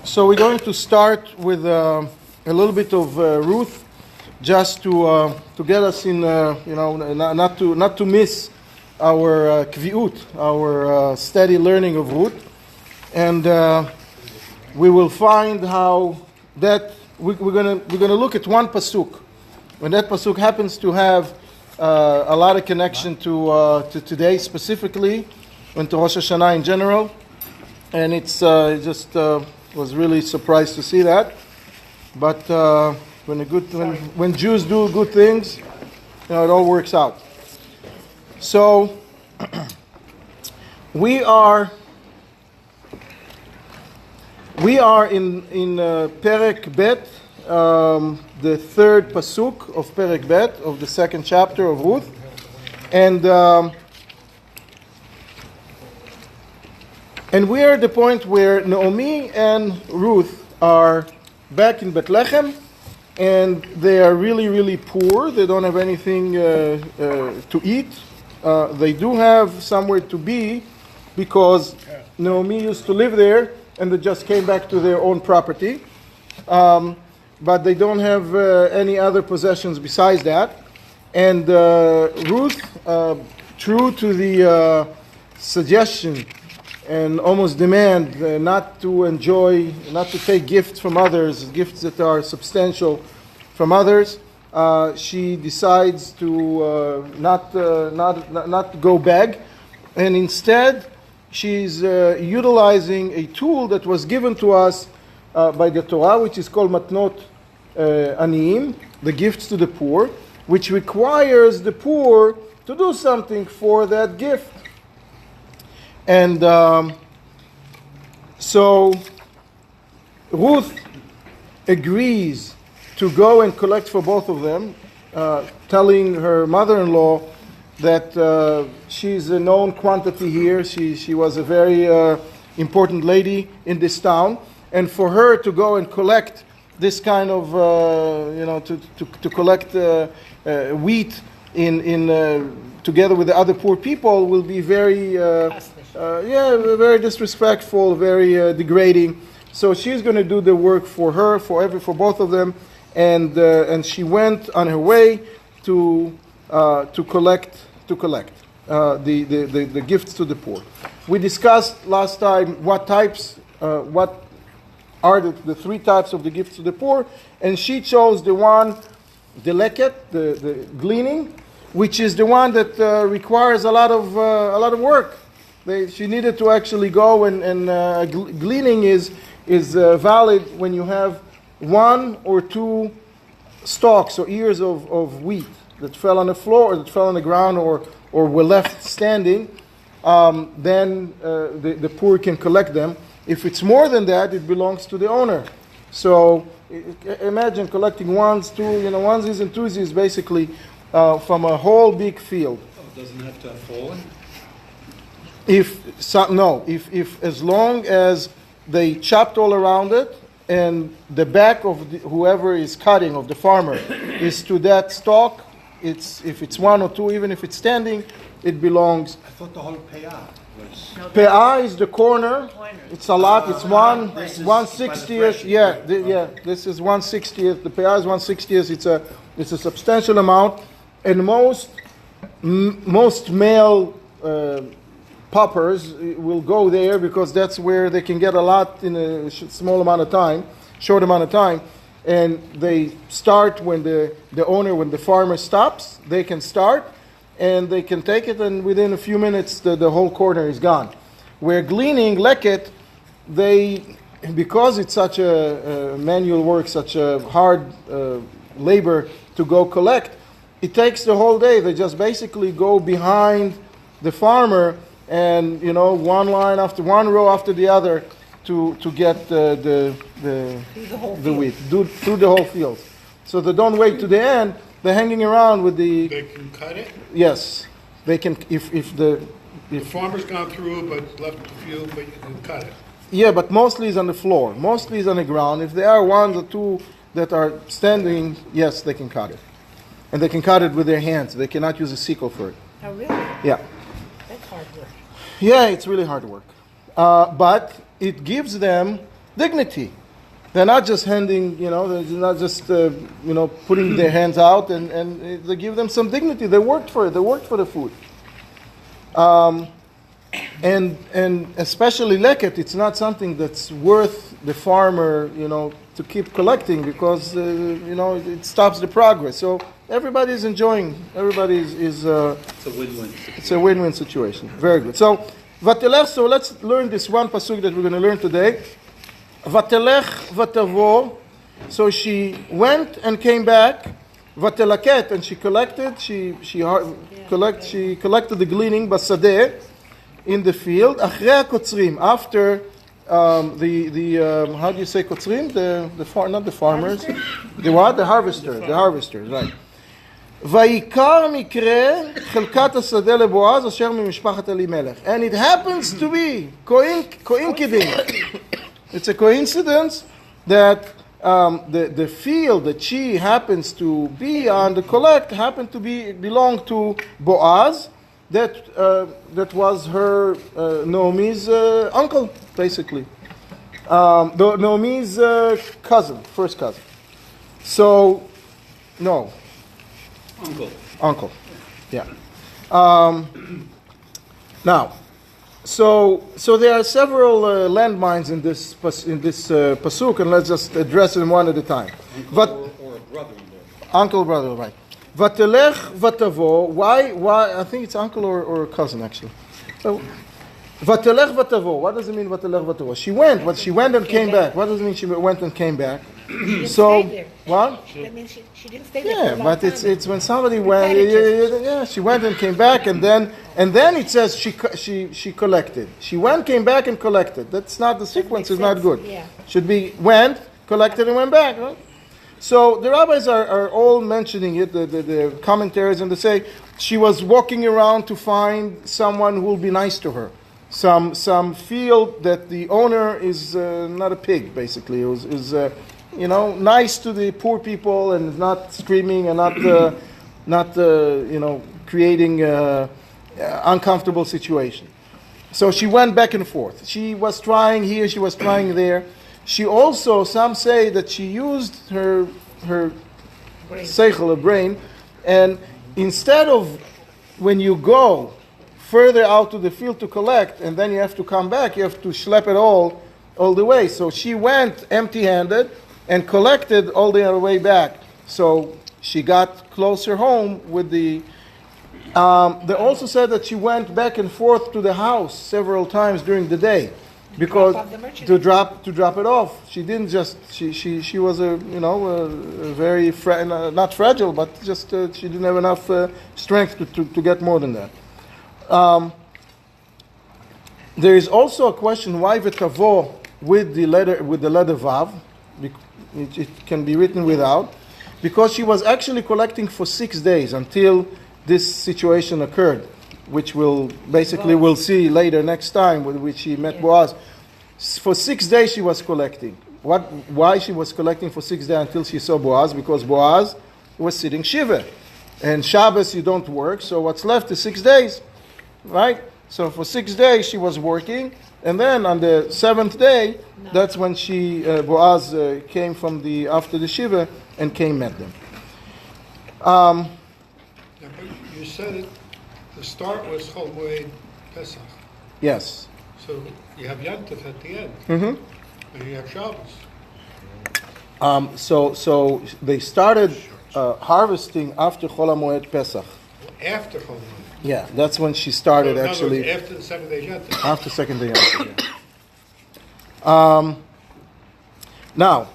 So we're going to start with a little bit of Ruth, just to get us in, not to miss our kviut, our steady learning of Ruth, and we will find how that we're gonna look at one pasuk. When that pasuk happens to have a lot of connection to today specifically, and to Rosh Hashanah in general, and it's was really surprised to see that. But when Jews do good things, it all works out. So we are in Perek Bet, the third pasuk of Perek Bet of the second chapter of Ruth, and we are at the point where Naomi and Ruth are back in Bethlehem, and they are really, really poor. They don't have anything to eat. They do have somewhere to be, because Naomi used to live there, and they just came back to their own property. But they don't have any other possessions besides that. And Ruth, true to the suggestion and almost demand not to take gifts from others, gifts that are substantial from others, she decides to not go beg, and instead she's utilizing a tool that was given to us by the Torah, which is called matnot aniyim, the gifts to the poor, which requires the poor to do something for that gift. And so Ruth agrees to go and collect for both of them, telling her mother-in-law that she's a known quantity here. She was a very important lady in this town, and for her to go and collect this kind of to collect wheat in together with the other poor people will be very very disrespectful, very degrading. So she's going to do the work for her, for both of them, and she went on her way to collect the gifts to the poor. We discussed last time what are the three types of the gifts to the poor, and she chose the leket, the gleaning, which is the one that requires a lot of work. She needed to actually go and gleaning is valid when you have one or two stalks or ears of wheat that fell on the floor or that fell on the ground or were left standing. Then the poor can collect them. If it's more than that, it belongs to the owner. So imagine collecting onesies and twosies, basically from a whole big field. Oh, doesn't it have to have fallen? If as long as they chopped all around it, and the back of whoever is cutting, of the farmer, is to that stalk, if it's one or two, even if it's standing, it belongs. I thought the whole payah was. Payah is the corner. It's a lot. It's 1/60th. This is 1/60th. The payah is 1/60th. It's a substantial amount, and most male poppers will go there because that's where they can get a lot in a short amount of time, and they start when the farmer stops. They can start, and they can take it, and within a few minutes the whole corner is gone. Where gleaning, leket, because it's such a manual work, such a hard labor to go collect, it takes the whole day. They just basically go behind the farmer, and one line after one row after the other to get the wheat through the whole field. So they don't wait to the end. They're hanging around with the. They can cut it. Yes, they can. If the farmer's gone through but left the field, but you can cut it. Yeah, but mostly it's on the floor. Mostly it's on the ground. If there are one or two that are standing, yes, they can cut it, and they can cut it with their hands. They cannot use a sickle for it. Oh, really? Yeah. That's hard work. Yeah, it's really hard work. But it gives them dignity. They're not just handing, they're not just, putting their hands out and they give them some dignity. They worked for it. They worked for the food. And especially leket, it's not something that's worth the farmer, to keep collecting because, it stops the progress. So everybody is enjoying. Everybody is It's a win-win situation. it's a win-win situation. Very good. So, vatelech. So let's learn this one pasuk that we're going to learn today. Vatelech vatavo. So she went and came back. Vatelaket, and she collected. She collected the gleaning basadeh in the field. Achrei kotzrim, after the how do you say kotzrim? Not the farmers. The what? The harvester. The harvesters, right. ויקר מקרה חלקת השדה לבועז אשר ממשפחת אלימלך. And it happens to be coincidence. It's a coincidence that the field that she happens to be on the collect happened to belong to Boaz, that was her Naomi's uncle, basically. Naomi's cousin, first cousin. So, no. Uncle, yeah. Now, so there are several landmines in this pasuk, and let's just address them one at a time. Or a brother-in-law. Uncle, brother, right? Vatelech vatavo. Why? I think it's uncle or cousin actually. So, vatelech vatavo. What does it mean? Vatelech vatavo. She went, but she went and came back. What does it mean? She went and came back. So stay there. what? That means she didn't stay there Yeah, for a long but time. it's when somebody went. Repetitive. Yeah, she went and came back, and then it says she collected. She went, came back, and collected. That's not the sequence. Is not good. Yeah. Should be went, collected, and went back. Right? So the rabbis are all mentioning it. The commentaries, and they say she was walking around to find someone who will be nice to her. Some field that the owner is not a pig, basically. Is nice to the poor people and not screaming and not creating uncomfortable situation. So she went back and forth. She was trying here, she was trying there. She also, some say that she used her seichel, her brain, and instead of when you go further out to the field to collect and then you have to come back, you have to schlep it all the way. So she went empty-handed and collected all the other way back. So she got closer home with the... they also said that she went back and forth to the house several times during the day because Drop off the merchandise. to drop it off. She didn't just... She was a very... not fragile, but just she didn't have enough strength to get more than that. There is also a question why v'tavo with the letter vav. It can be written without, because she was actually collecting for 6 days until this situation occurred, which we'll see later next time with which she met Boaz. For 6 days she was collecting. Why she was collecting for 6 days until she saw Boaz? Because Boaz was sitting shiva, and Shabbos you don't work, so what's left is 6 days, right? So for 6 days she was working, and then on the 7th day, that's when Boaz came from after the shiva and met them. Now, but you said it, the start was Chol Moed Pesach. Yes. So you have Yantif at the end. Mm-hmm. And you have Shabbos. So they started harvesting after Chol HaMoed Pesach. After Chol Moed. Yeah, that's when she started So in other actually. words, after the 7 days Yantif. After second day. Now,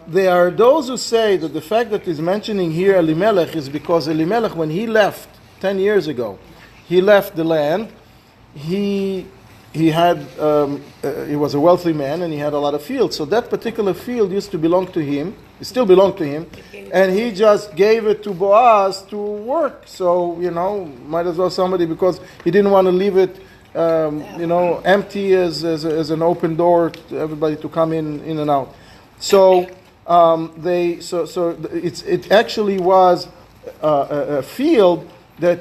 there are those who say that the fact that he's mentioning here Elimelech is because Elimelech, when he left 10 years ago, he left the land. He had he was a wealthy man and he had a lot of fields. So that particular field used to belong to him. It still belonged to him, and he just gave it to Boaz to work. So might as well somebody, because he didn't want to leave it empty as an open door to everybody to come in and out. So it actually was a field that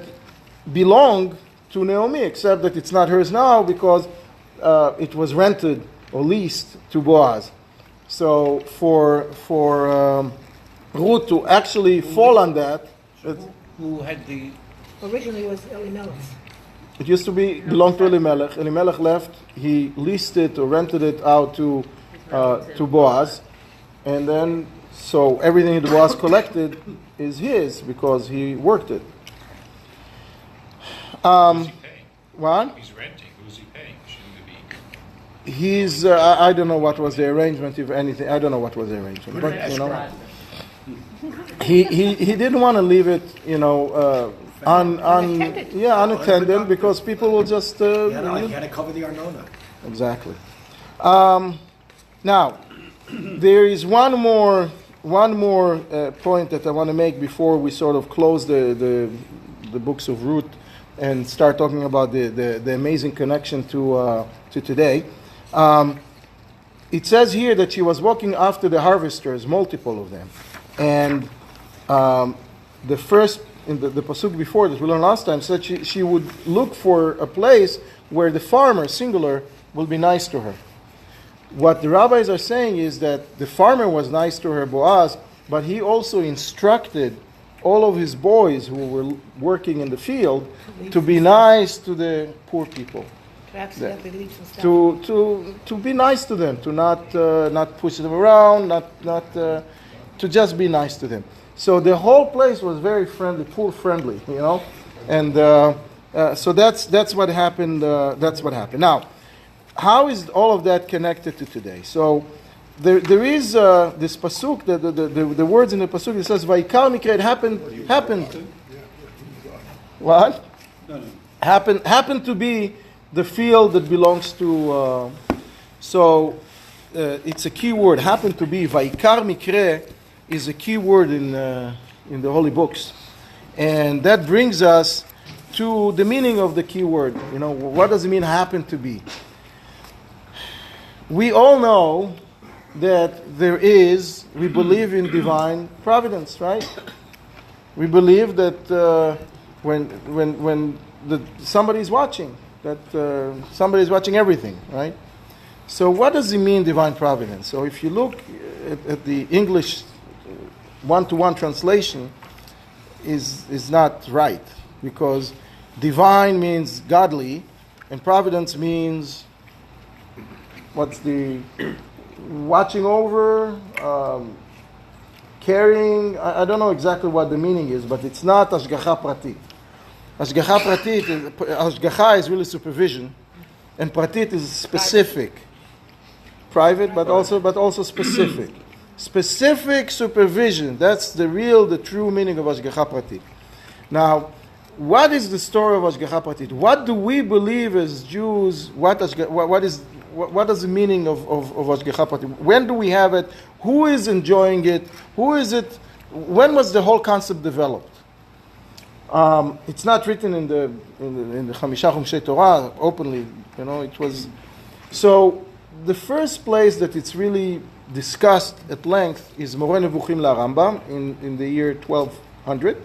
belonged to Naomi, except that it's not hers now because it was rented or leased to Boaz. So for Ruth to actually fall on that, Who had the, Originally it was Elimelech's. it used to belong to Elimelech. Elimelech left. He leased it or rented it out to Boaz, and then so everything that Boaz collected is his because he worked it. Who's he paying? What? He's renting. Who's he paying? Shouldn't it be? He's I don't know what was the arrangement, if anything. I don't know what was the arrangement, but he didn't want to leave it, Unattended. unattended because people will just You had to cover the Arnona. exactly. Now, there is one more point that I want to make before we sort of close the books of Ruth and start talking about the amazing connection to today. It says here that she was walking after the harvesters, multiple of them, and the first in the pasuk before that we learned last time said she would look for a place where the farmer, singular, will be nice to her. What the rabbis are saying is that the farmer was nice to her, Boaz, but he also instructed all of his boys who were working in the field to be nice to the poor people, To accidentally leave some stuff. to be nice to them, to not push them around, to just be nice to them. So the whole place was very friendly, poor friendly, and so that's what happened. That's what happened. Now, how is all of that connected to today? So there is this pasuk, the words in the pasuk. It says, "Vaikar mikra." It happened. What? no. Happened to be the field that belongs to. It's a key word. Happened to be Vaikar mikra is a key word in the holy books, and that brings us to the meaning of the key word. What does it mean? Happen to be. We all know that we believe in divine providence, right? We believe that when somebody's watching, that somebody's watching everything, right? So what does it mean, divine providence? So if you look at the English one-to-one translation, is not right, because divine means godly, and providence means what's the watching over, caring. I don't know exactly what the meaning is, but it's not hashgacha pratit. Hashgacha is really supervision, and pratit is specific, private, but also specific. Specific supervision. That's the true meaning of hashgacha pratit. Now, what is the story of hashgacha pratit? What do we believe as Jews? What does the meaning of hashgacha pratit? When do we have it? Who is enjoying it? Who is it? When was the whole concept developed? It's not written in the Chamisha Chumshei Torah openly. It was. So the first place that it's really discussed at length is Moreh Nevuchim LaRambam in the year 1200,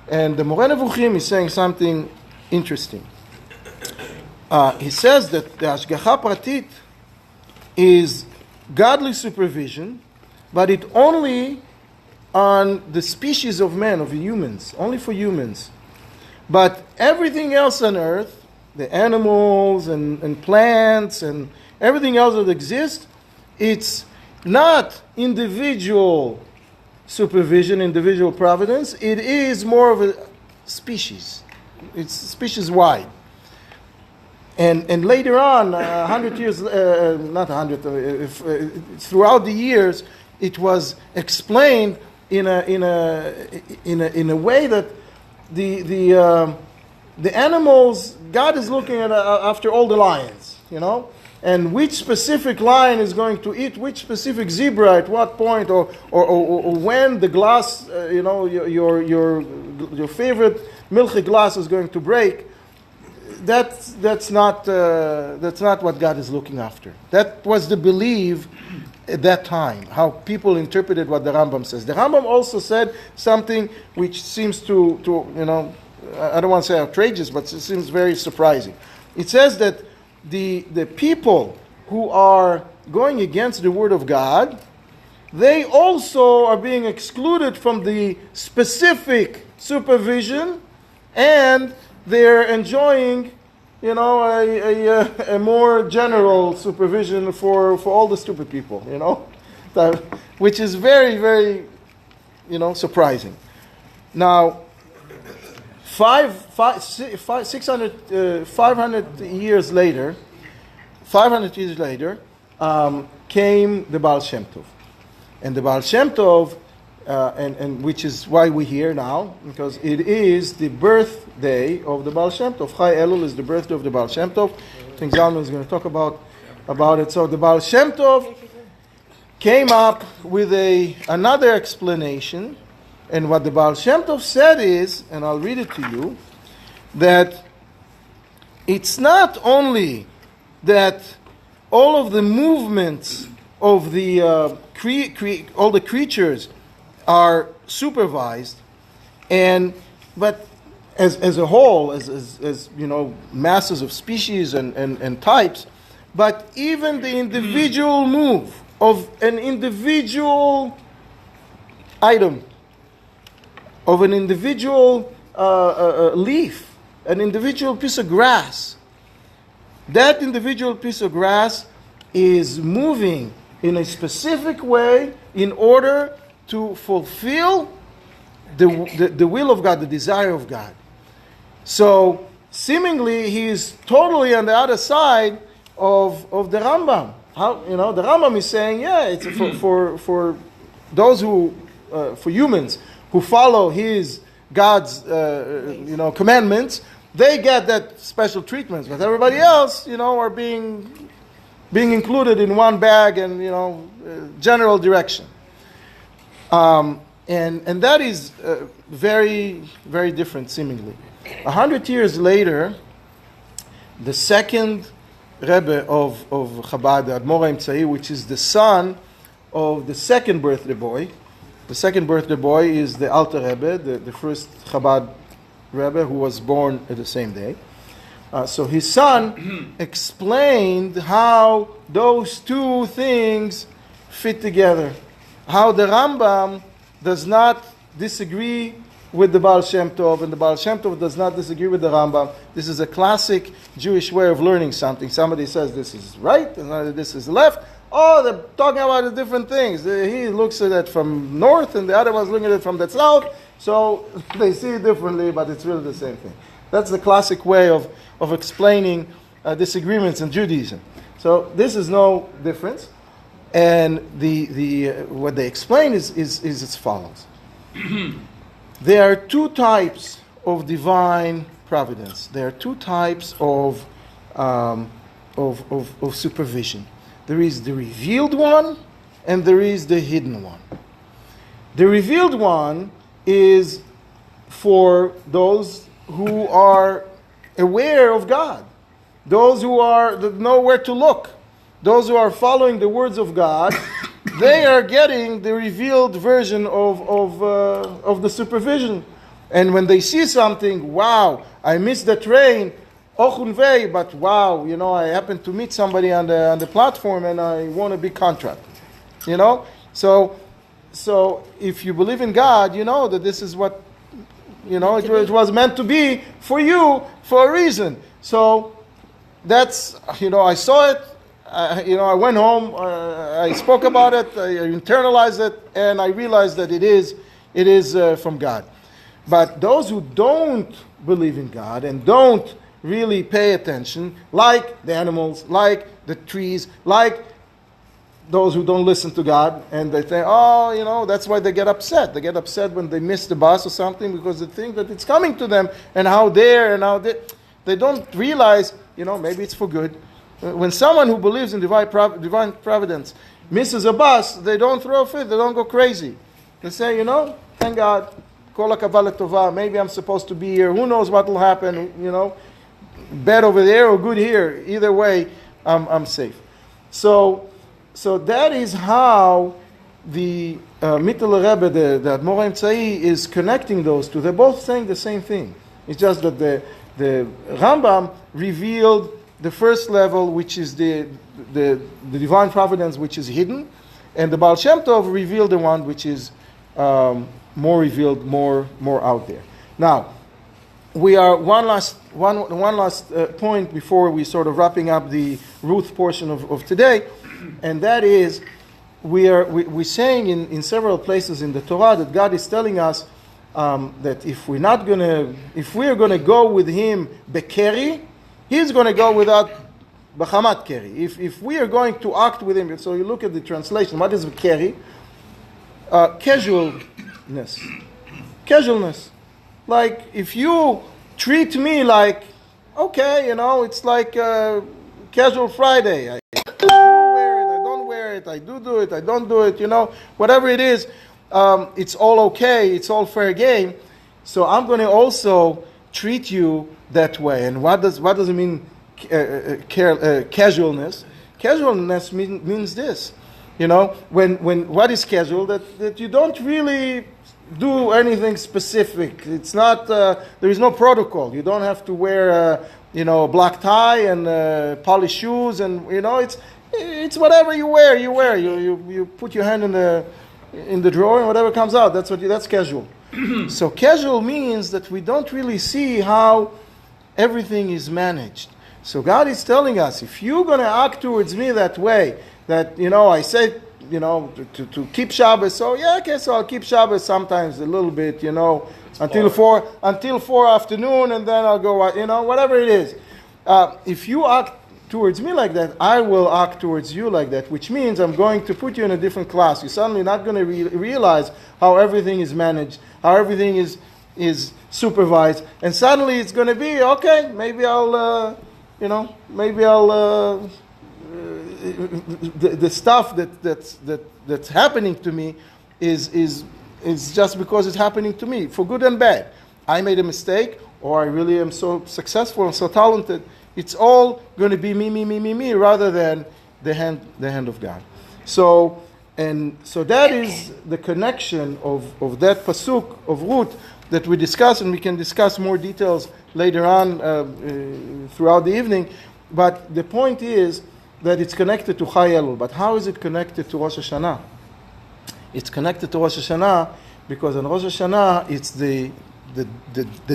and the Moreh Nevuchim is saying something interesting. He says that the Hashgacha Pratit is godly supervision, but it only on the species of man, of humans, only for humans. But everything else on earth, the animals and plants and everything else that exists, it's not individual supervision, individual providence. It is more of a species. It's species wide. And later on, 100 years, not 100, throughout the years, it was explained in a way that the animals, God is looking at after all the lions, and which specific lion is going to eat which specific zebra at what point, or when the glass, your favorite milky glass is going to break. That's not what God is looking after. That was the belief at that time, how people interpreted what the Rambam says. The Rambam also said something which seems to I don't want to say outrageous, but it seems very surprising. It says that the people who are going against the word of God, they also are being excluded from the specific supervision, and they're enjoying, a more general supervision for all the stupid people, which is very, very, surprising. Now, 500 years later, came the Baal Shem Tov. And the Baal Shem Tov, and which is why we're here now, because it is the birthday of the Baal Shem Tov. Chai Elul is the birthday of the Baal Shem Tov. I think Zalman is going to talk about it. So the Baal Shem Tov came up with another explanation. And what the Baal Shem Tov said is, and I'll read it to you, that it's not only that all of the movements of the all the creatures are supervised, but as a whole, as masses of species and types, but even the individual move of an individual item, of an individual leaf, an individual piece of grass. That individual piece of grass is moving in a specific way in order to fulfill the will of God, the desire of God. So, seemingly, he is totally on the other side of the Rambam. The Rambam is saying, it's for those who, for humans, who follow God's commandments, they get that special treatment. But everybody else, are being included in one bag and general direction. And that is very, very different, seemingly. 100 years later, the second Rebbe of Chabad, the Admor HaEmtzai, which is the son of the second birthday boy. The second birthday boy is the Alter Rebbe, the first Chabad Rebbe who was born at the same day. So his son explained how those two things fit together. How the Rambam does not disagree with the Baal Shem Tov, and the Baal Shem Tov does not disagree with the Rambam. This is a classic Jewish way of learning something. Somebody says this is right, and this is left. Oh, they're talking about the different things. He looks at it from north, and the other one's looking at it from the south. So they see it differently, but it's really the same thing. That's the classic way of explaining disagreements in Judaism. So this is no difference. And what they explain is as follows. There are two types of divine providence. There are two types of supervision. There is the revealed one, and there is the hidden one. The revealed one is for those who are aware of God, those who know where to look, those who are following the words of God. They are getting the revealed version of the supervision. And when they see something, wow, I missed the train, ochunvei, but wow, I happened to meet somebody on the platform and I won a big contract. So if you believe in God, you know that this is what, it was meant to be for you for a reason. So that's, I saw it. I went home, I spoke about it, I internalized it, and I realized that it is from God. But those who don't believe in God and don't really pay attention, like the animals, like the trees, like those who don't listen to God, and they think, that's why they get upset. They get upset when they miss the bus or something because they think that it's coming to them, and how dare, and how they don't realize, maybe it's for good. When someone who believes in divine providence misses a bus, they don't throw a fit, they don't go crazy. They say, thank God, kol hakavah letova, maybe I'm supposed to be here, who knows what will happen, bad over there or good here. Either way, I'm safe. So that is how the Mittel Rebbe, the Admor HaEmtzai, is connecting those two. They're both saying the same thing. It's just that the Rambam revealed the first level, which is the divine providence, which is hidden, and the Baal Shem Tov revealed the one which is more revealed, more out there. Now, we are one last point before we sort of wrapping up the Ruth portion of today, and that is we're saying in several places in the Torah that God is telling us that if we are gonna go with Him bekeri, He's gonna go without b'chamat keri. If we are going to act with Him, so you look at the translation. What is bekeri? Casualness. Like if you treat me like, okay, it's like casual Friday. I do wear it, I don't wear it, I do it, I don't do it, whatever it is, it's all okay, it's all fair game. So I'm going to also treat you that way. And what does it mean, casualness? Casualness means this, when what is casual? That you don't really do anything specific. It's not, there is no protocol. You don't have to wear, a black tie and polished shoes, and it's whatever you wear. You put your hand in the drawer, and whatever comes out, that's casual. So casual means that we don't really see how everything is managed. So God is telling us, if you're going to act towards me that way, that I say, to keep Shabbos. So okay, so I'll keep Shabbos sometimes a little bit, until 4 afternoon, and then I'll go, whatever it is. If you act towards me like that, I will act towards you like that, which means I'm going to put you in a different class. You're suddenly not going to realize how everything is managed, how everything is supervised, and suddenly it's going to be, okay, maybe I'll the stuff that's happening to me is just because it's happening to me, for good and bad. I made a mistake, or I really am so successful and so talented. It's all going to be me, rather than the hand of God. So that is the connection of that pasuk of Ruth that we discuss, and we can discuss more details later on throughout the evening. But the point is that it's connected to Chai Elul. But how is it connected to Rosh Hashanah? It's connected to Rosh Hashanah because on Rosh Hashanah it's the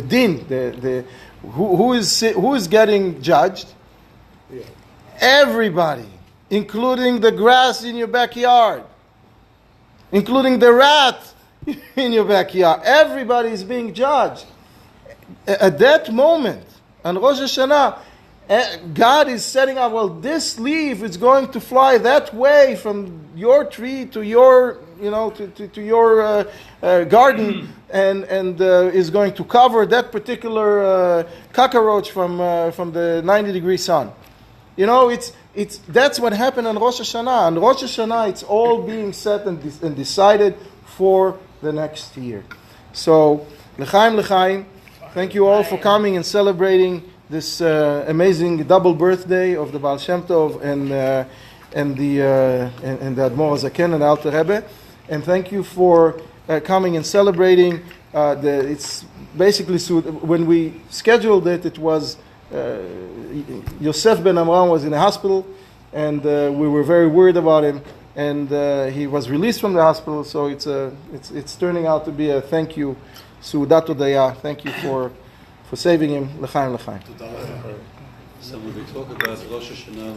din, who is getting judged? Yeah. Everybody, including the grass in your backyard, including the rat in your backyard. Everybody is being judged. At that moment, on Rosh Hashanah, God is setting up, well, this leaf is going to fly that way from your tree to your, to your garden, and is going to cover that particular cockroach from the 90-degree sun. That's what happened on Rosh Hashanah. On Rosh Hashanah, it's all being set and decided for the next year. So, l'chaim, thank you all for coming and celebrating this amazing double birthday of the Baal Shem Tov and the Admor HaZaken and the Alter Rebbe, and thank you for coming and celebrating. It's basically, when we scheduled it, it was Yosef ben Amram was in a hospital, and we were very worried about him, and he was released from the hospital. So it's turning out to be a thank you, Su'udat Odaya. Thank you for saving him. L'chaim. So when we talk about Rosh Hashanah,